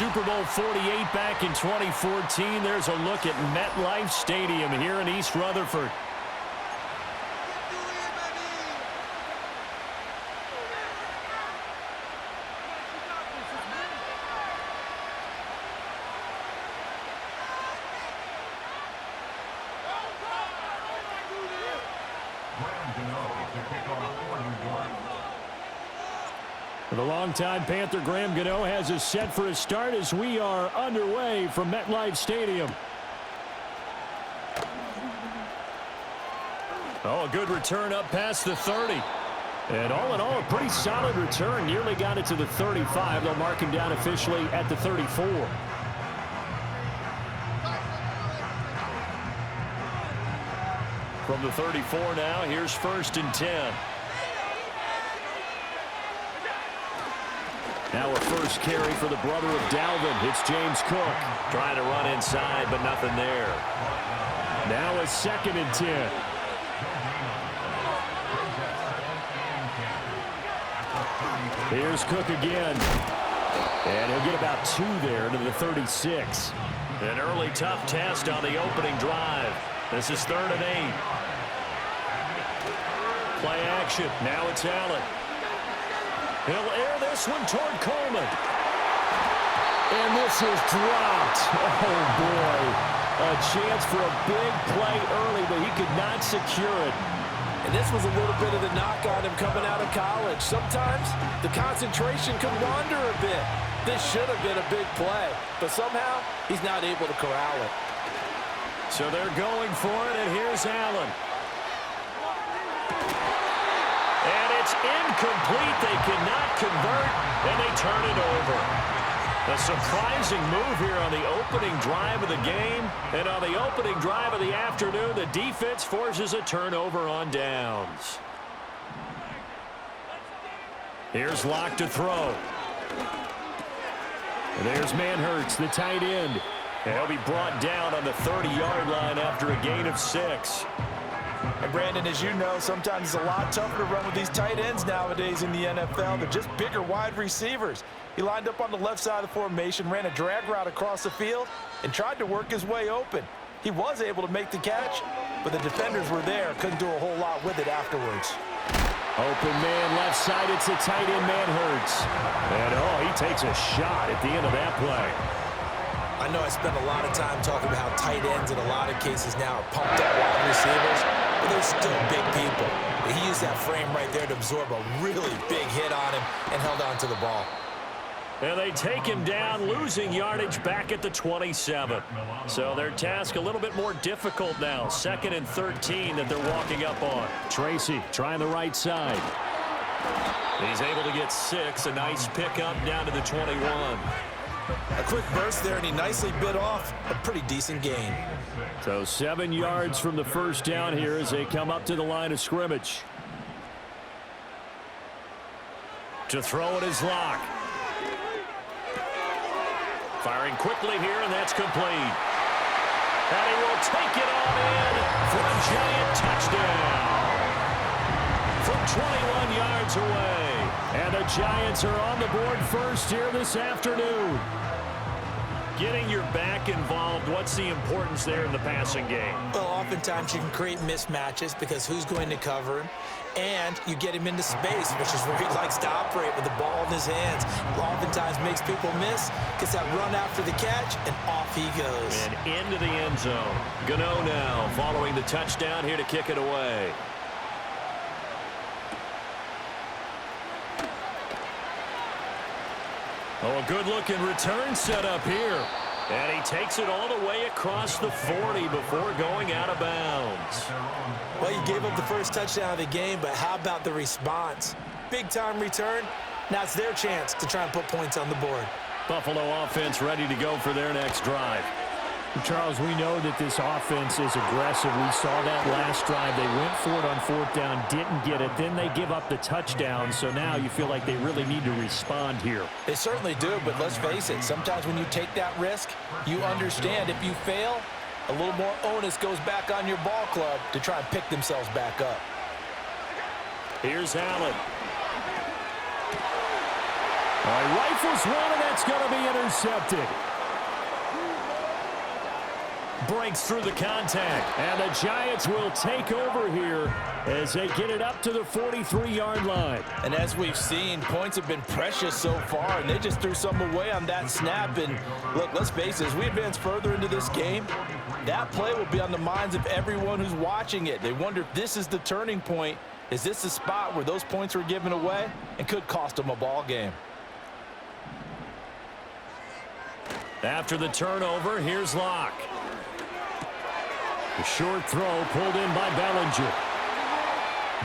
Super Bowl 48 back in 2014. There's a look at MetLife Stadium here in East Rutherford. The longtime Panther Graham Gano has us set for a start as we are underway from MetLife Stadium. Oh, a good return up past the 30. And all in all, a pretty solid return. Nearly got it to the 35. They'll mark him down officially at the 34. From the 34 now, here's 1st and 10. Now a first carry for the brother of Dalvin. It's James Cook. Trying to run inside, but nothing there. Now a 2nd and 10. Here's Cook again. And he'll get about 2 there to the 36. An early tough test on the opening drive. This is 3rd and 8. Play action. Now it's Allen. He'll air this one toward Coleman. And this is dropped. Oh, boy. A chance for a big play early, but he could not secure it. And this was a little bit of the knock on him coming out of college. Sometimes the concentration can wander a bit. This should have been a big play, but somehow he's not able to corral it. So they're going for it, and here's Allen. And it's incomplete. They cannot convert, and they turn it over. A surprising move here on the opening drive of the game. And on the opening drive of the afternoon, the defense forces a turnover on downs. Here's Locke to throw. And there's Manhurts, the tight end. And he'll be brought down on the 30-yard line after a gain of 6. And Brandon, as you know, sometimes it's a lot tougher to run with these tight ends nowadays in the NFL. They're just bigger wide receivers. He lined up on the left side of the formation, ran a drag route across the field, and tried to work his way open. He was able to make the catch, but the defenders were there. Couldn't do a whole lot with it afterwards. Open man left side. It's a tight end. Manhurts. And, oh, he takes a shot at the end of that play. I know I spent a lot of time talking about how tight ends in a lot of cases now are pumped up wide receivers, but they're still big people. He used that frame right there to absorb a really big hit on him and held on to the ball. And they take him down, losing yardage back at the 27. So their task a little bit more difficult now. 2nd and 13 that they're walking up on. Tracy trying the right side. He's able to get 6. A nice pickup down to the 21. A quick burst there, and he nicely bit off a pretty decent gain. So 7 yards from the first down here as they come up to the line of scrimmage. To throw it is Locke. Firing quickly here, and that's complete. And he will take it on in for a giant touchdown. From 21 yards away. And the Giants are on the board first here this afternoon. Getting your back involved, what's the importance there in the passing game? Well, oftentimes you can create mismatches because who's going to cover him? And you get him into space, which is where he likes to operate with the ball in his hands. Oftentimes makes people miss, gets that run after the catch, and off he goes. And into the end zone. Gano now following the touchdown here to kick it away. Oh, a good-looking return set up here. And he takes it all the way across the 40 before going out of bounds. Well, you gave up the first touchdown of the game, but how about the response? Big-time return. Now it's their chance to try and put points on the board. Buffalo offense ready to go for their next drive. Charles, we know that this offense is aggressive. We saw that last drive. They went for it on 4th down, didn't get it. Then they give up the touchdown. So now you feel like they really need to respond here. They certainly do, but let's face it. Sometimes when you take that risk, you understand if you fail, a little more onus goes back on your ball club to try and pick themselves back up. Here's Allen. All right, rifles one, and that's going to be intercepted. Breaks through the contact. And the Giants will take over here as they get it up to the 43-yard line. And as we've seen, points have been precious so far, and they just threw some away on that snap. And look, let's face it, as we advance further into this game, that play will be on the minds of everyone who's watching it. They wonder if this is the turning point. Is this the spot where those points were given away and could cost them a ball game? After the turnover, here's Locke. The short throw pulled in by Bellinger.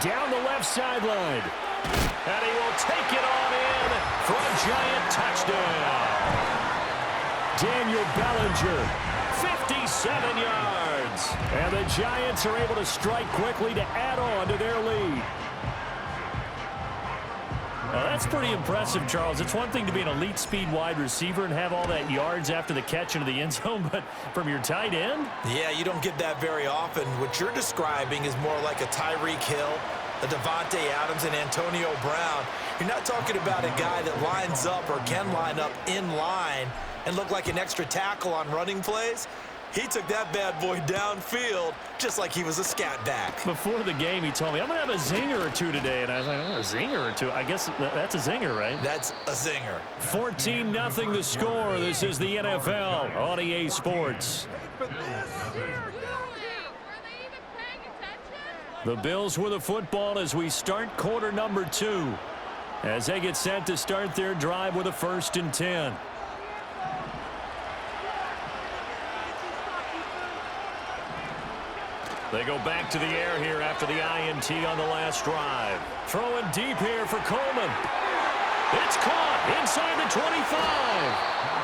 Down the left sideline. And he will take it on in for a Giant touchdown. Daniel Bellinger. 57 yards. And the Giants are able to strike quickly to add on to their lead. Well, that's pretty impressive, Charles. It's one thing to be an elite speed wide receiver and have all that yards after the catch into the end zone, but from your tight end? Yeah, you don't get that very often. What you're describing is more like a Tyreek Hill, a Devontae Adams, and Antonio Brown. You're not talking about a guy that lines up or can line up in line and look like an extra tackle on running plays. He took that bad boy downfield just like he was a scat back. Before the game, he told me, I'm going to have a zinger or two today. And I was like, oh, a zinger or two? I guess that's a zinger, right? That's a zinger. 14-0 the score. This is the NFL on EA Sports. The Bills with the football as we start quarter number 2. As they get set to start their drive with a 1st and 10. They go back to the air here after the INT on the last drive. Throwing deep here for Coleman. It's caught inside the 25.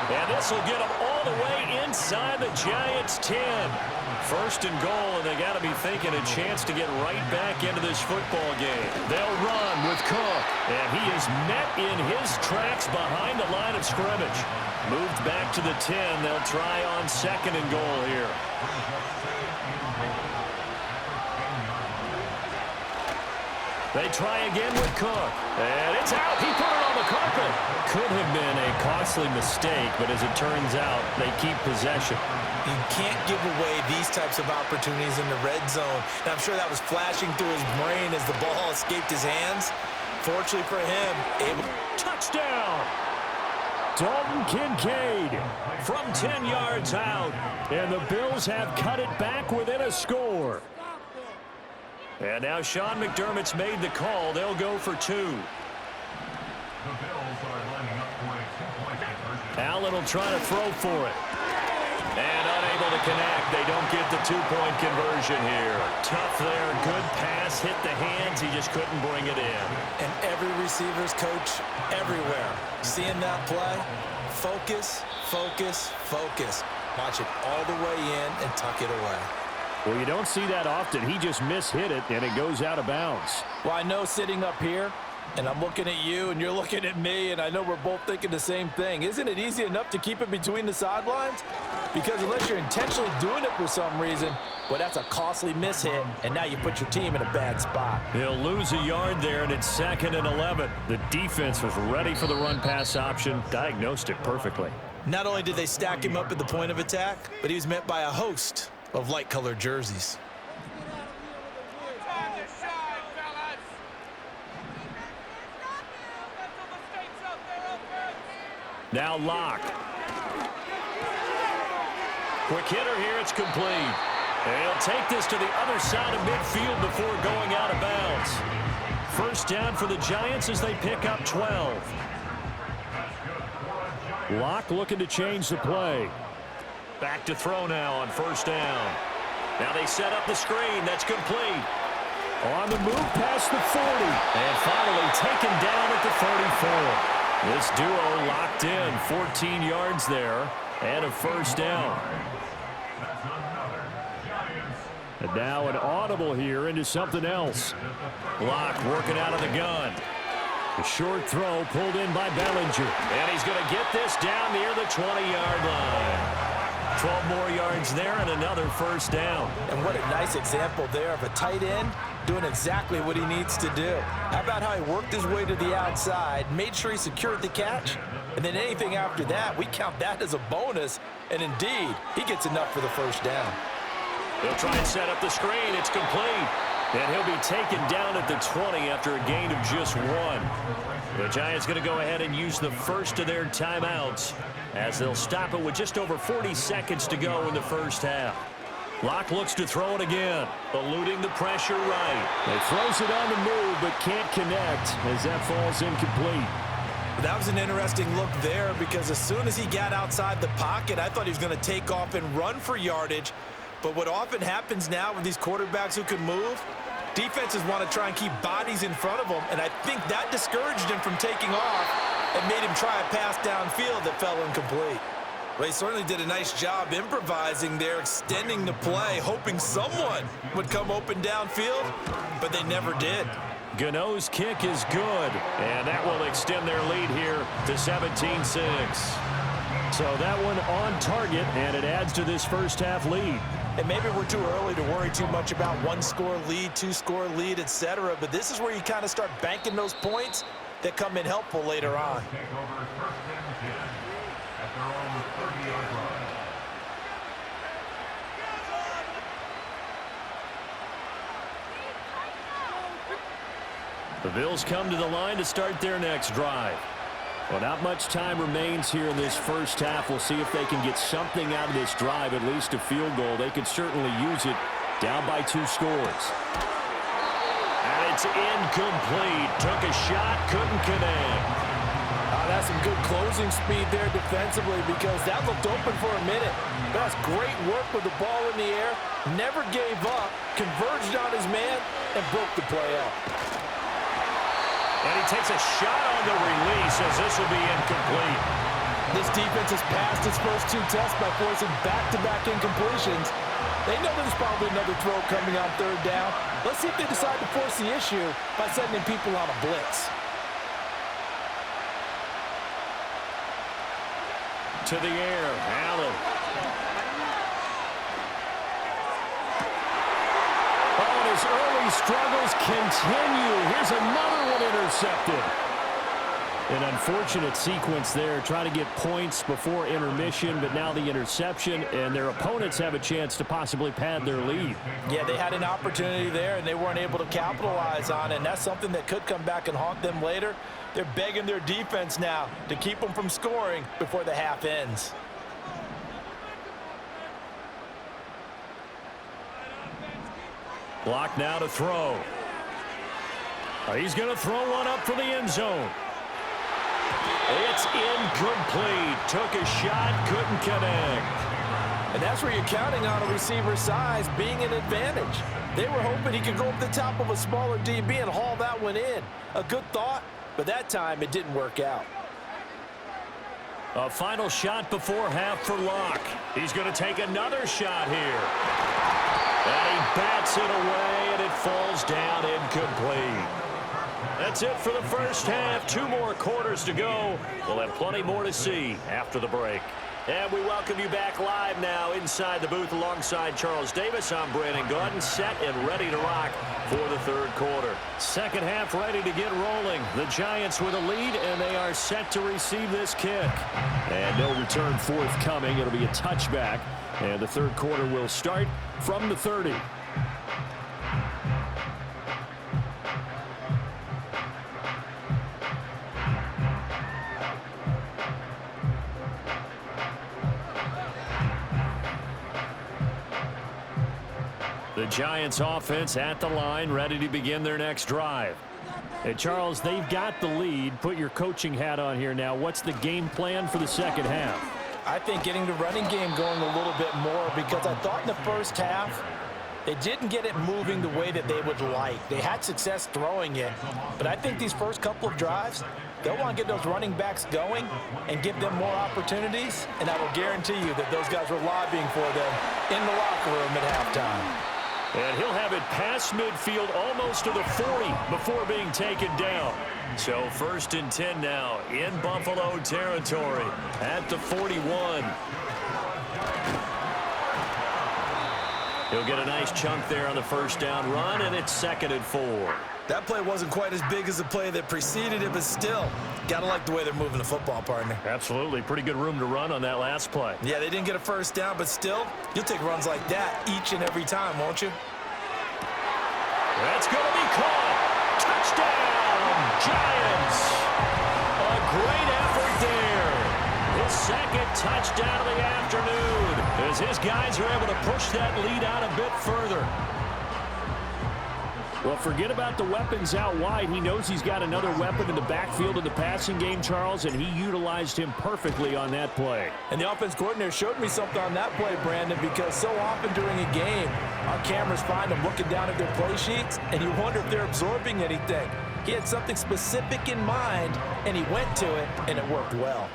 And this will get them all the way inside the Giants' 10. 1st and goal, and they got to be thinking a chance to get right back into this football game. They'll run with Cook, and he is met in his tracks behind the line of scrimmage. Moved back to the 10. They'll try on 2nd and goal here. They try again with Cook. And it's out. He put it on the carpet. Could have been a costly mistake, but as it turns out, they keep possession. You can't give away these types of opportunities in the red zone. And I'm sure that was flashing through his brain as the ball escaped his hands. Fortunately for him, able to... Touchdown! Dalton Kincaid From 10 yards out. And the Bills have cut it back within a score. And now Sean McDermott's made the call. They'll go for 2. Allen will try to throw for it. And unable to connect. They don't get the 2-point conversion here. Tough there. Good pass. Hit the hands. He just couldn't bring it in. And every receiver's coach everywhere. Seeing that play, focus, focus, focus. Watch it all the way in and tuck it away. Well, you don't see that often. He just mishit it, and it goes out of bounds. Well, I know sitting up here, and I'm looking at you, and you're looking at me, and I know we're both thinking the same thing. Isn't it easy enough to keep it between the sidelines? Because unless you're intentionally doing it for some reason, well, that's a costly mishit, and now you put your team in a bad spot. He'll lose a yard there, and it's 2nd and 11. The defense was ready for the run-pass option, diagnosed it perfectly. Not only did they stack him up at the point of attack, but he was met by a host of light-colored jerseys. Now Locke. Quick hitter here, it's complete. And he'll take this to the other side of midfield before going out of bounds. 1st down for the Giants as they pick up 12. Locke looking to change the play. Back to throw now on 1st down. Now they set up the screen. That's complete. On the move past the 40. And finally taken down at the 34. This duo locked in. 14 yards there and a 1st down. And now an audible here into something else. Locke working out of the gun. The short throw pulled in by Bellinger. And he's going to get this down near the 20-yard line. 12 more yards there and another first down. And what a nice example there of a tight end doing exactly what he needs to do. How about how he worked his way to the outside, made sure he secured the catch, and then anything after that, we count that as a bonus. And indeed, he gets enough for the first down. They'll try and set up the screen. It's complete. And he'll be taken down at the 20 after a gain of just 1. The Giants going to go ahead and use the first of their timeouts as they'll stop it with just over 40 seconds to go in the first half. Locke looks to throw it again, eluding the pressure right. He throws it on the move but can't connect as that falls incomplete. That was an interesting look there because as soon as he got outside the pocket, I thought he was going to take off and run for yardage. But what often happens now with these quarterbacks who can move, defenses want to try and keep bodies in front of them, and I think that discouraged him from taking off and made him try a pass downfield that fell incomplete. Well, he certainly did a nice job improvising there, extending the play, hoping someone would come open downfield, but they never did. Gano's kick is good, and that will extend their lead here to 17-6. So that one on target, and it adds to this first half lead. And maybe we're too early to worry too much about one-score lead, two-score lead, etc. But this is where you kind of start banking those points that come in helpful later on. The Bills come to the line to start their next drive. Well, not much time remains here in this first half. We'll see if they can get something out of this drive, at least a field goal. They could certainly use it down by 2 scores. And it's incomplete. Took a shot, couldn't connect. That's some good closing speed there defensively because that looked open for a minute. That's great work with the ball in the air. Never gave up, converged on his man, and broke the play up. And he takes a shot on the release as this will be incomplete. This defense has passed its first 2 tests by forcing back-to-back incompletions. They know there's probably another throw coming on 3rd down. Let's see if they decide to force the issue by sending people on a blitz. To the air, Allen. Oh, and his early struggles continue. Here's another one intercepted. An unfortunate sequence there, trying to get points before intermission, but now the interception, and their opponents have a chance to possibly pad their lead. Yeah, they had an opportunity there, and they weren't able to capitalize on it, and that's something that could come back and haunt them later. They're begging their defense now to keep them from scoring before the half ends. Block now to throw. He's going to throw one up for the end zone. It's incomplete. Took a shot, couldn't connect. And that's where you're counting on a receiver's size being an advantage. They were hoping he could go up the top of a smaller DB and haul that one in. A good thought, but that time it didn't work out. A final shot before half for Locke. He's going to take another shot here. And he bats it away, and it falls down incomplete. That's it for the first half. 2 more quarters to go. We'll have plenty more to see after the break. And we welcome you back live now inside the booth alongside Charles Davis. I'm Brandon Gordon, set and ready to rock for the 3rd quarter. Second half ready to get rolling. The Giants with a lead, and they are set to receive this kick. And no return forthcoming. It'll be a touchback, and the 3rd quarter will start from the 30. The Giants offense at the line, ready to begin their next drive. Hey, Charles, they've got the lead. Put your coaching hat on here now. What's the game plan for the second half? I think getting the running game going a little bit more because I thought in the first half they didn't get it moving the way that they would like. They had success throwing it, but I think these first couple of drives, they'll want to get those running backs going and give them more opportunities, and I will guarantee you that those guys were lobbying for them in the locker room at halftime. And he'll have it past midfield almost to the 40 before being taken down. So 1st and 10 now in Buffalo territory at the 41. He'll get a nice chunk there on the first down run, and it's 2nd and 4. That play wasn't quite as big as the play that preceded it, but still, gotta like the way they're moving the football, partner. Absolutely. Pretty good room to run on that last play. Yeah, they didn't get a first down, but still, you'll take runs like that each and every time, won't you? That's going to be caught. Touchdown, Giants. A great effort there. His 2nd touchdown of the afternoon as his guys are able to push that lead out a bit further. Well, forget about the weapons out wide. He knows he's got another weapon in the backfield in the passing game, Charles, and he utilized him perfectly on that play. And the offense coordinator showed me something on that play, Brandon, because so often during a game, our cameras find them looking down at their play sheets, and you wonder if they're absorbing anything. He had something specific in mind, and he went to it, and it worked well.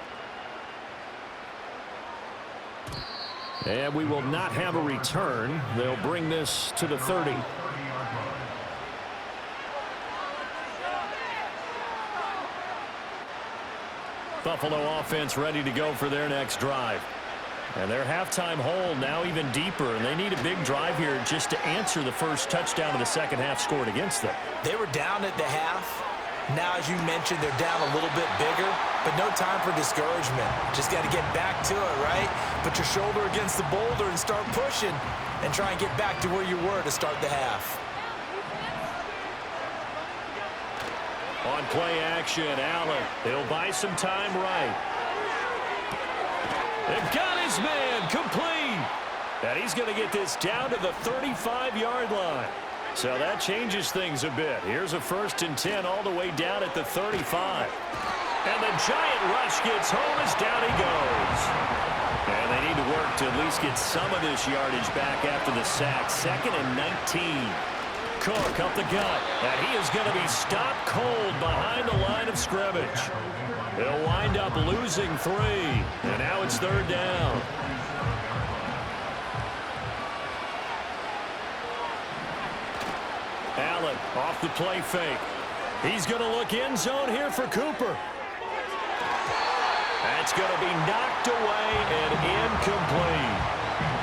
And we will not have a return. They'll bring this to the 30. Buffalo offense ready to go for their next drive. And their halftime hole now even deeper, and they need a big drive here just to answer the first touchdown of the second half scored against them. They were down at the half. Now, as you mentioned, they're down a little bit bigger, but no time for discouragement. Just got to get back to it, right? Put your shoulder against the boulder and start pushing and try and get back to where you were to start the half. On play action, Allen. He'll buy some time right. They've got his man complete. And he's going to get this down to the 35-yard line. So that changes things a bit. Here's a 1st and 10 all the way down at the 35. And the giant rush gets home as down he goes. And they need to work to at least get some of this yardage back after the sack. 2nd and 19. Cook up the gut, and he is going to be stopped cold behind the line of scrimmage. He'll wind up losing 3, and now it's 3rd down. Allen off the play fake. He's going to look end zone here for Cooper. That's going to be knocked away and incomplete.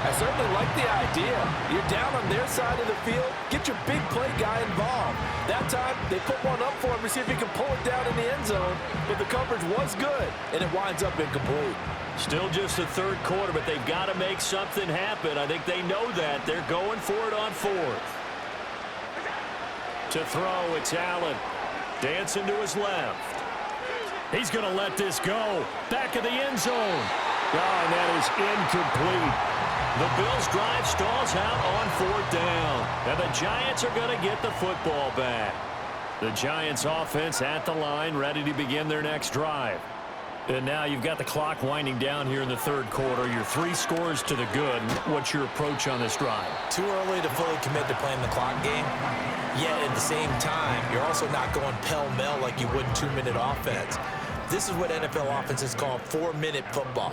I certainly like the idea. You're down on their side of the field. Get your big play guy involved. That time, they put one up for him to see if he can pull it down in the end zone. But the coverage was good, and it winds up incomplete. Still just the 3rd quarter, but they've got to make something happen. I think they know that. They're going for it on 4th. To throw, it's Allen. Dancing to his left. He's going to let this go. Back of the end zone. Oh, and that is incomplete. The Bills' drive stalls out on 4th down. And the Giants are going to get the football back. The Giants' offense at the line, ready to begin their next drive. And now you've got the clock winding down here in the 3rd quarter. You're 3 scores to the good. What's your approach on this drive? Too early to fully commit to playing the clock game. Yet at the same time, you're also not going pell-mell like you would in 2-minute offense. This is what NFL offenses call 4-minute football.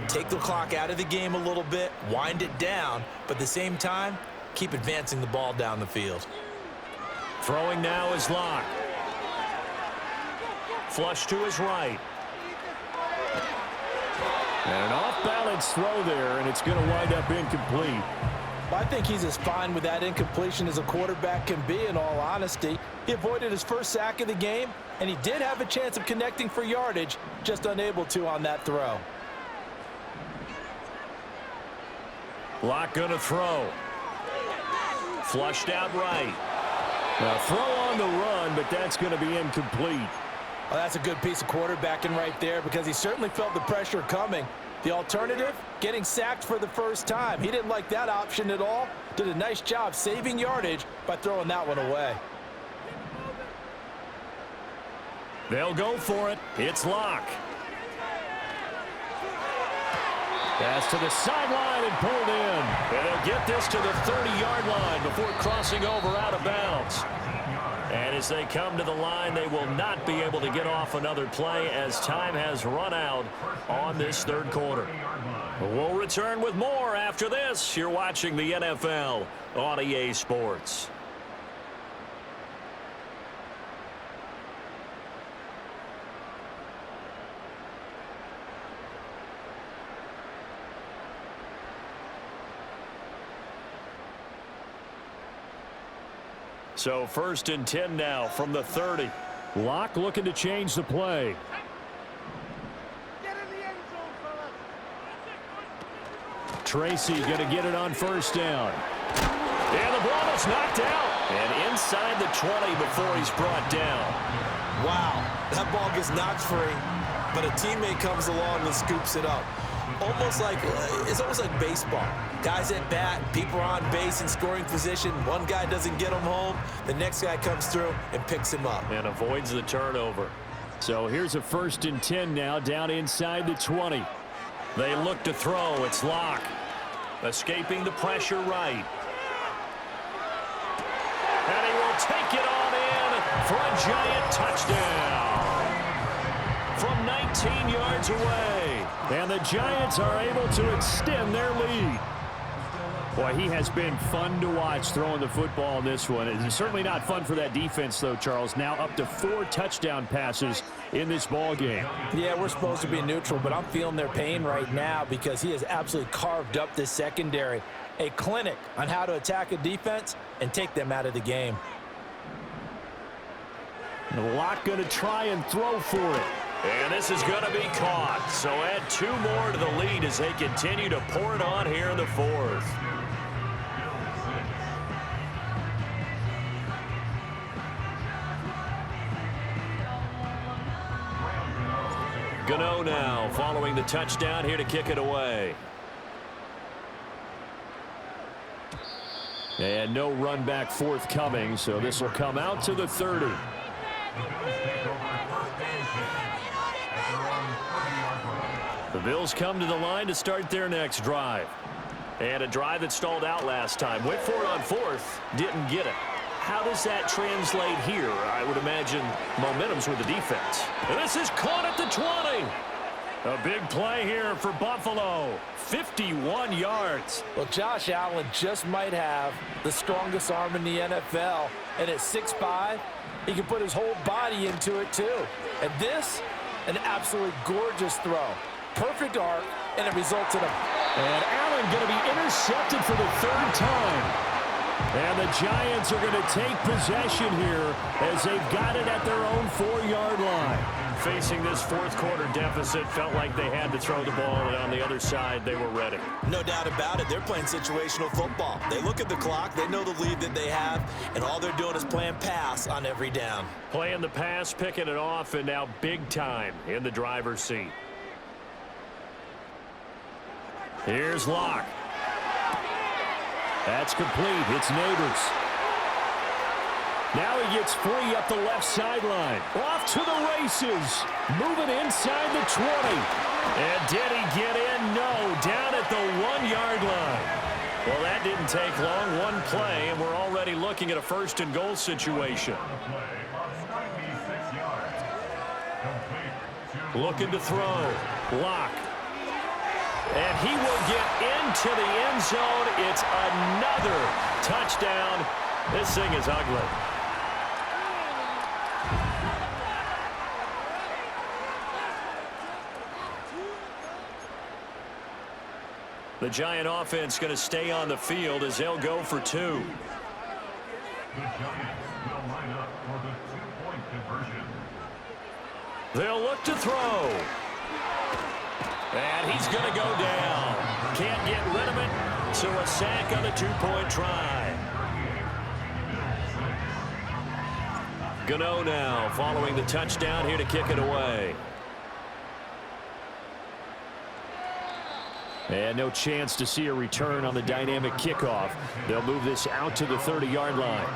Take the clock out of the game a little bit, wind it down, but at the same time, keep advancing the ball down the field. Throwing now is Locke. Flush to his right. And an off-balance throw there, and it's going to wind up incomplete. I think he's as fine with that incompletion as a quarterback can be, in all honesty. He avoided his first sack of the game, and he did have a chance of connecting for yardage, just unable to on that throw. Locke going to throw. Flushed out right. Now throw on the run, but that's going to be incomplete. Well, that's a good piece of quarterbacking right there because he certainly felt the pressure coming. The alternative, getting sacked for the first time. He didn't like that option at all. Did a nice job saving yardage by throwing that one away. They'll go for it. It's Locke. Pass to the sideline and pulled in. And they'll get this to the 30-yard line before crossing over out of bounds. And as they come to the line, they will not be able to get off another play as time has run out on this 3rd quarter. We'll return with more after this. You're watching the NFL on EA Sports. So 1st and 10 now from the 30. Locke looking to change the play. Tracy going to get it on 1st down. And the ball is knocked out. And inside the 20 before he's brought down. Wow, that ball gets knocked free, but a teammate comes along and scoops it up. It's almost like baseball. Guys at bat, people are on base in scoring position. One guy doesn't get him home. The next guy comes through and picks him up. And avoids the turnover. So here's a 1st and 10 now down inside the 20. They look to throw. It's Locke. Escaping the pressure right. And he will take it on in for a giant touchdown. From 19 yards away. And the Giants are able to extend their lead. Boy, he has been fun to watch throwing the football in this one. It's certainly not fun for that defense, though, Charles. Now up to 4 touchdown passes in this ball game. Yeah, we're supposed to be neutral, but I'm feeling their pain right now because he has absolutely carved up this secondary. A clinic on how to attack a defense and take them out of the game. Locke going to try and throw for it. And this is going to be caught. So add 2 more to the lead as they continue to pour it on here in the 4th. Gano now following the touchdown here to kick it away. And no run back forthcoming, so this will come out to the 30. The Bills come to the line to start their next drive. And a drive that stalled out last time. Went for it on 4th, didn't get it. How does that translate here? I would imagine momentum's with the defense. And this is caught at the 20. A big play here for Buffalo. 51 yards. Well, Josh Allen just might have the strongest arm in the NFL. And at 6'5", he can put his whole body into it, too. And this, an absolutely gorgeous throw. Perfect arc, and it results in a... And Allen going to be intercepted for the 3rd time. And the Giants are going to take possession here as they've got it at their own 4-yard line. Facing this 4th quarter deficit, felt like they had to throw the ball, and on the other side, they were ready. No doubt about it. They're playing situational football. They look at the clock, they know the lead that they have, and all they're doing is playing pass on every down. Playing the pass, picking it off, and now big time in the driver's seat. Here's Locke. That's complete. It's Neighbors. Now he gets free up the left sideline. Off to the races. Moving inside the 20. And did he get in? No. Down at the 1-yard line. Well, that didn't take long. One play, and we're already looking at a 1st and goal situation. Looking to throw. Locke. And he will get into the end zone. It's another touchdown. This thing is ugly. The Giant offense going to stay on the field as they'll go for 2. The Giants will line up for the 2-point conversion. They'll look to throw. And he's going to go down. Can't get rid of it. So a sack on the 2-point try. Gano now following the touchdown here to kick it away. And no chance to see a return on the dynamic kickoff. They'll move this out to the 30-yard line.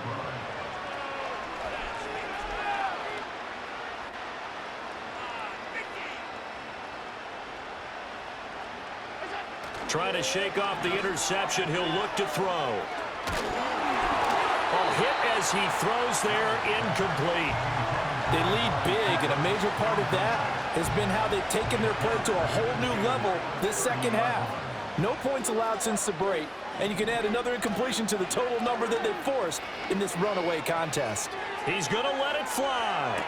Trying to shake off the interception. He'll look to throw. A hit as he throws there, incomplete. They lead big, and a major part of that has been how they've taken their play to a whole new level this second half. No points allowed since the break, and you can add another incompletion to the total number that they forced in this runaway contest. He's going to let it fly.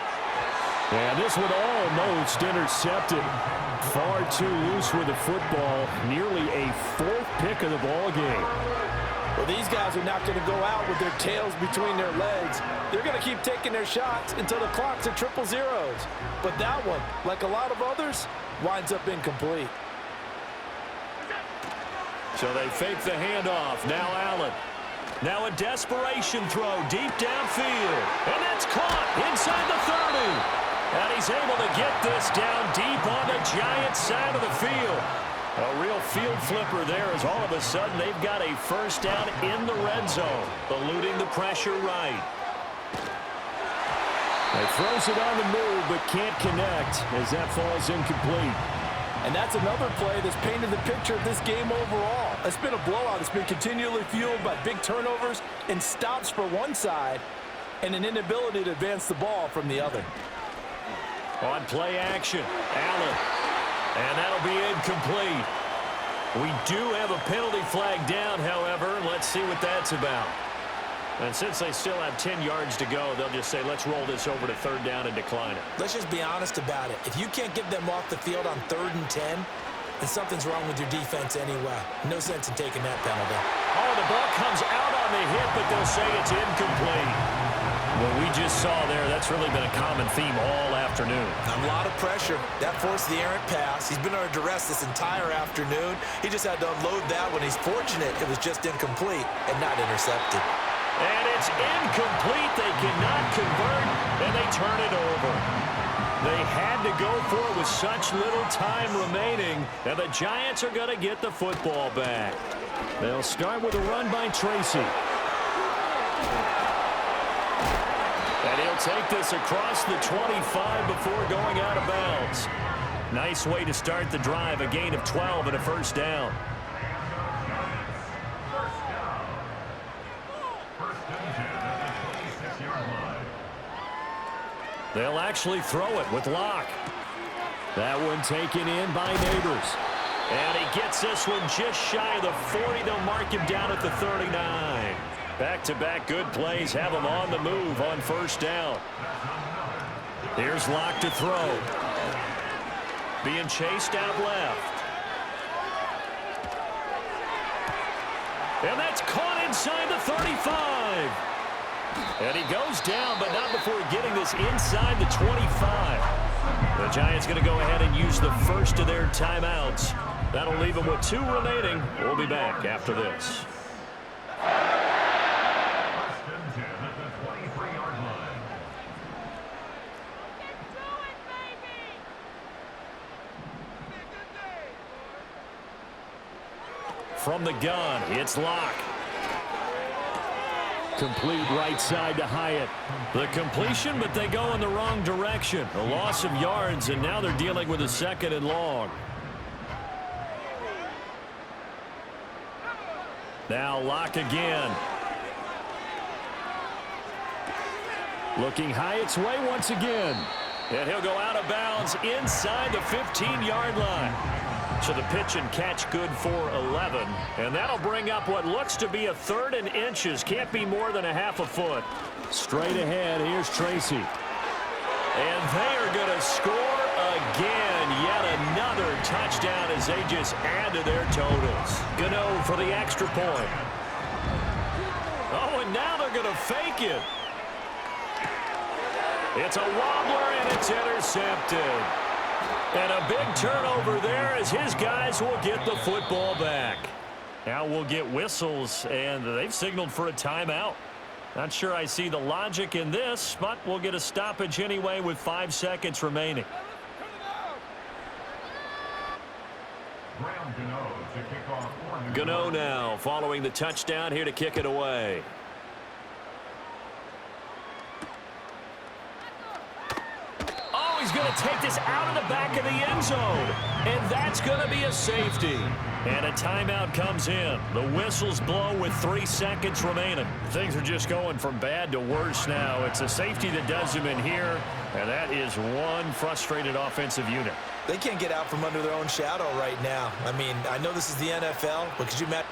And this one almost intercepted. Far too loose with the football. Nearly a 4th pick of the ball game. Well, these guys are not going to go out with their tails between their legs. They're going to keep taking their shots until the clock's at triple zeros. But that one, like a lot of others, winds up incomplete. So they fake the handoff. Now Allen. Now a desperation throw deep downfield. And that's caught inside the 30. And he's able to get this down deep on the Giants side of the field. A real field flipper there as all of a sudden they've got a first down in the red zone. Eluding the pressure right. He throws it on the move but can't connect as that falls incomplete. And that's another play that's painted the picture of this game overall. It's been a blowout. It's been continually fueled by big turnovers and stops for one side and an inability to advance the ball from the other. On play action, Allen. And that'll be incomplete. We do have a penalty flag down, however. Let's see what that's about. And since they still have 10 yards to go, they'll just say, let's roll this over to third down and decline it. Let's just be honest about it. If you can't get them off the field on 3rd and 10, then something's wrong with your defense anyway. No sense in taking that penalty. Oh, the ball comes out on the hit, but they'll say it's incomplete. What we just saw there, that's really been a common theme all afternoon. A lot of pressure. That forced the errant pass. He's been under duress this entire afternoon. He just had to unload that one. He's fortunate it was just incomplete and not intercepted. And it's incomplete. They cannot convert, and they turn it over. They had to go for it with such little time remaining, and the Giants are going to get the football back. They'll start with a run by Tracy. And he'll take this across the 25 before going out of bounds. Nice way to start the drive, a gain of 12 and a first down. They'll actually throw it with Locke. That one taken in by Neighbors. And he gets this one just shy of the 40. They'll mark him down at the 39. Back-to-back good plays have him on the move on first down. Here's Locke to throw. Being chased out left. And that's caught inside the 35. And he goes down, but not before getting this inside the 25. The Giants going to go ahead and use the first of their timeouts. That'll leave them with 2 remaining. We'll be back after this. From the gun, it's Locke. Complete right side to Hyatt. The completion, but they go in the wrong direction. A loss of yards, and now they're dealing with a 2nd and long. Now Locke again. Looking Hyatt's way once again. And he'll go out of bounds inside the 15-yard line. So the pitch and catch good for 11. And that'll bring up what looks to be a 3rd and inches. Can't be more than a half a foot. Straight ahead, here's Tracy. And they are going to score again. Yet another touchdown as they just add to their totals. Gano for the extra point. Oh, and now they're going to fake it. It's a wobbler, and it's intercepted. And a big turnover there as his guys will get the football back. Now we'll get whistles, and they've signaled for a timeout. Not sure I see the logic in this, but we'll get a stoppage anyway with 5 seconds remaining. Gano now following the touchdown here to kick it away. He's going to take this out of the back of the end zone. And that's going to be a safety. And a timeout comes in. The whistles blow with 3 seconds remaining. Things are just going from bad to worse now. It's a safety that does him in here. And that is one frustrated offensive unit. They can't get out from under their own shadow right now. I mean, I know this is the NFL, but could you imagine